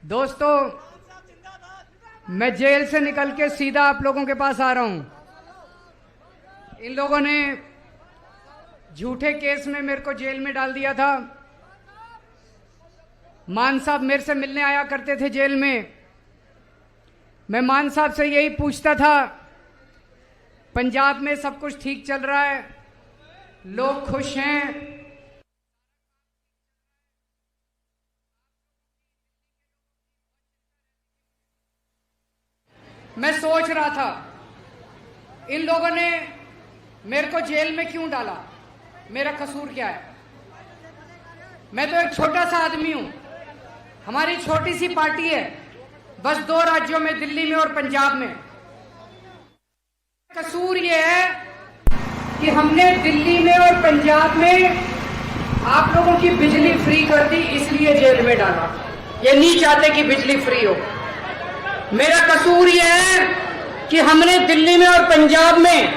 दोस्तों, मैं जेल से निकल के सीधा आप लोगों के पास आ रहा हूं। इन लोगों ने झूठे केस में मेरे को जेल में डाल दिया था। मान साहब मेरे से मिलने आया करते थे जेल में। मैं मान साहब से यही पूछता था, पंजाब में सब कुछ ठीक चल रहा है, लोग खुश हैं, मैं सोच रहा था इन लोगों ने मेरे को जेल में क्यों डाला, मेरा कसूर क्या है। मैं तो एक छोटा सा आदमी हूं, हमारी छोटी सी पार्टी है, बस 2 राज्यों में, दिल्ली में और पंजाब में। कसूर ये है कि हमने दिल्ली में और पंजाब में आप लोगों की बिजली फ्री कर दी, इसलिए जेल में डाला। ये नहीं चाहते कि बिजली फ्री हो। मेरा कसूर यह है कि हमने दिल्ली में और पंजाब में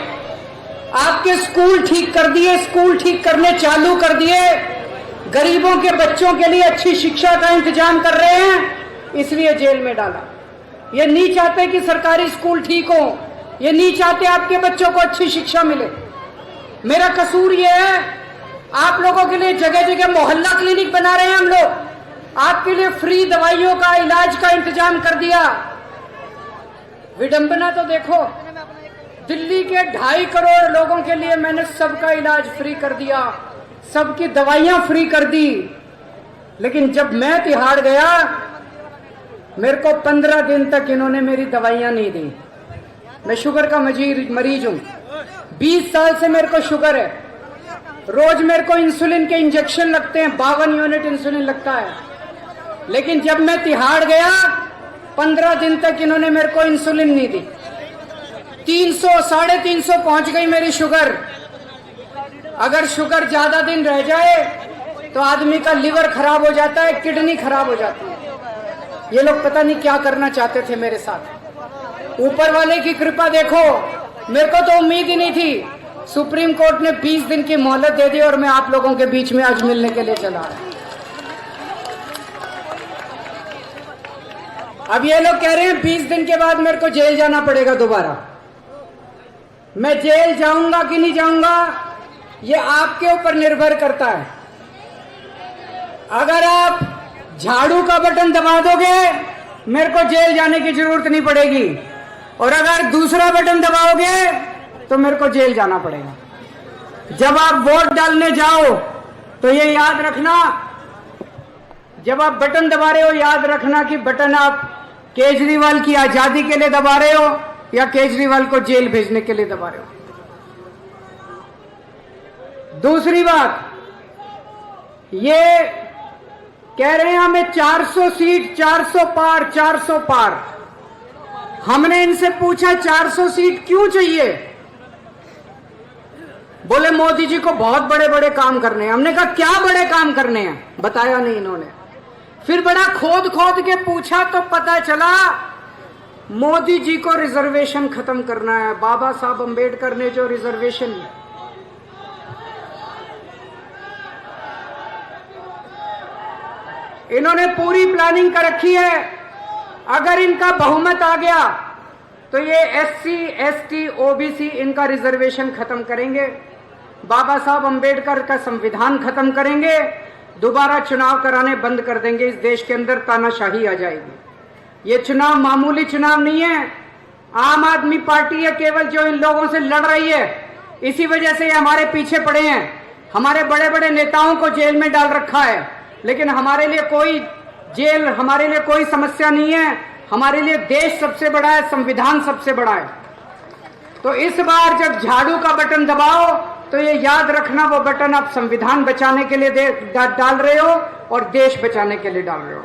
आपके स्कूल ठीक कर दिए, स्कूल ठीक करने चालू कर दिए, गरीबों के बच्चों के लिए अच्छी शिक्षा का इंतजाम कर रहे हैं, इसलिए जेल में डाला। ये नहीं चाहते कि सरकारी स्कूल ठीक हो, ये नहीं चाहते आपके बच्चों को अच्छी शिक्षा मिले। मेरा कसूर ये है, आप लोगों के लिए जगह जगह मोहल्ला क्लिनिक बना रहे हैं हम लोग, आपके लिए फ्री दवाइयों का, इलाज का इंतजाम कर दिया। विडंबना तो देखो, दिल्ली के 2.5 करोड़ लोगों के लिए मैंने सबका इलाज फ्री कर दिया, सबकी दवाइयां फ्री कर दी। लेकिन जब मैं तिहाड़ गया, मेरे को 15 दिन तक इन्होंने मेरी दवाइयां नहीं दी। मैं शुगर का मरीज हूं, 20 साल से मेरे को शुगर है। रोज मेरे को इंसुलिन के इंजेक्शन लगते हैं, 52 यूनिट इंसुलिन लगता है। लेकिन जब मैं तिहाड़ गया, 15 दिन तक इन्होंने मेरे को इंसुलिन नहीं दी। 300 350 पहुंच गई मेरी शुगर। अगर शुगर ज्यादा दिन रह जाए तो आदमी का लिवर खराब हो जाता है, किडनी खराब हो जाती है। ये लोग पता नहीं क्या करना चाहते थे मेरे साथ। ऊपर वाले की कृपा देखो, मेरे को तो उम्मीद ही नहीं थी। सुप्रीम कोर्ट ने 20 दिन की मोहलत दे दी और मैं आप लोगों के बीच में आज मिलने के लिए चला आया। अब ये लोग कह रहे हैं 20 दिन के बाद मेरे को जेल जाना पड़ेगा दोबारा। मैं जेल जाऊंगा कि नहीं जाऊंगा, ये आपके ऊपर निर्भर करता है। अगर आप झाड़ू का बटन दबा दोगे, मेरे को जेल जाने की जरूरत नहीं पड़ेगी, और अगर दूसरा बटन दबाओगे तो मेरे को जेल जाना पड़ेगा। जब आप वोट डालने जाओ तो ये याद रखना, जब आप बटन दबा रहे हो, याद रखना कि बटन आप केजरीवाल की आजादी के लिए दबा रहे हो या केजरीवाल को जेल भेजने के लिए दबा रहे हो। दूसरी बात, ये कह रहे हैं हमें 400 सीट, 400 पार, 400 पार। हमने इनसे पूछा 400 सीट क्यों चाहिए? बोले मोदी जी को बहुत बड़े बड़े काम करने हैं। हमने कहा क्या बड़े काम करने हैं, बताया नहीं इन्होंने। फिर बड़ा खोद खोद के पूछा तो पता चला मोदी जी को रिजर्वेशन खत्म करना है। बाबा साहब अंबेडकर ने जो रिजर्वेशन, इन्होंने पूरी प्लानिंग कर रखी है। अगर इनका बहुमत आ गया तो ये SC, ST, OBC इनका रिजर्वेशन खत्म करेंगे, बाबा साहब अंबेडकर का संविधान खत्म करेंगे, दोबारा चुनाव कराने बंद कर देंगे। इस देश के अंदर तानाशाही आ जाएगी। ये चुनाव मामूली चुनाव नहीं है। आम आदमी पार्टी है केवल जो इन लोगों से लड़ रही है। इसी वजह से ये हमारे पीछे पड़े हैं। हमारे बड़े बड़े नेताओं को जेल में डाल रखा है, लेकिन हमारे लिए कोई जेल, हमारे लिए कोई समस्या नहीं है। हमारे लिए देश सबसे बड़ा है, संविधान सबसे बड़ा है। तो इस बार जब झाड़ू का बटन दबाओ तो ये याद रखना, वो बटन आप संविधान बचाने के लिए डाल रहे हो और देश बचाने के लिए डाल रहे हो।